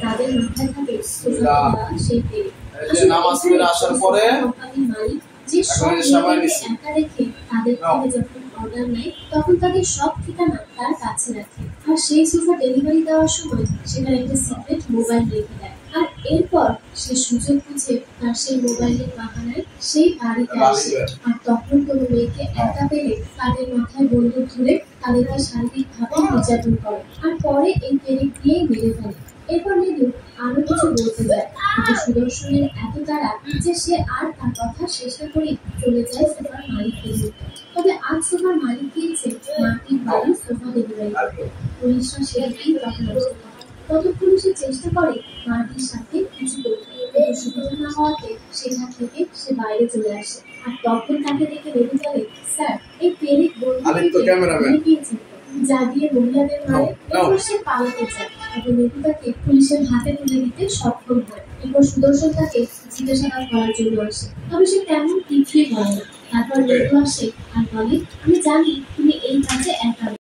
তাদের মাথায় থাকে সেই পেরে নামাজ পড়ে আসার পরে কোম্পানির মালিক যে সব একা রেখে তাদের থেকে যখন অর্ডার নেয় তখন তাদের সব ঠিকানা তার কাছে রাখে। আর সেই সোফা ডেলিভারি দেওয়ার সময় সেখানে একটা সিক্রেট মোবাইল রেখে দেয়। আর এরপর সে সুযোগ বুঝে তার সেই মোবাইলের বাহানায় সেই বাড়িতে আসে। আর তখন কোনো মেয়েকে একা পেলে তাদের মাথায় বন্দুক ধরে তাদেরকে শারীরিকভাবে নির্যাতন করে আর পরে এই পেরেক দিয়েই মেরে ফেলে। এরপর নীলু আরো কিছু বলতে যায়, কিন্তু সুদর্শনের এত তাড়া যে সে আর তার কথা শেষ না করে চলে যায় সোফার মালিককে নিতে। তবে আজ সোফার মালিক গিয়েছে মাটির বাড়ির সোফা ডেলিভারি করতে। পুলিশরা সেদিকেই তখন ততক্ষণ সে চেষ্টা করে মাটির সাথে কিছু করতে, কিন্তু সুবিধা না হওয়াতে সেখান থেকে সে বাইরে চলে আসে। আর তখন তাকে দেখে রেডি বলে, স্যার এই পেরেক বন্ধু গিয়েছে যা দিয়ে মহিলাদের মারে। এরপর সে পালাতে চায়, তবে লেবু তাকে পুলিশের হাতে তুলে দিতে সক্ষম হয়। এরপর সুদর্শন তাকে জিজ্ঞাসাবাদ করার জন্য আসে, তবে সে তেমন কিছুই করে না। তারপর লেবু আসে আর বলে, আমি জানি তুমি এই কাজে একা।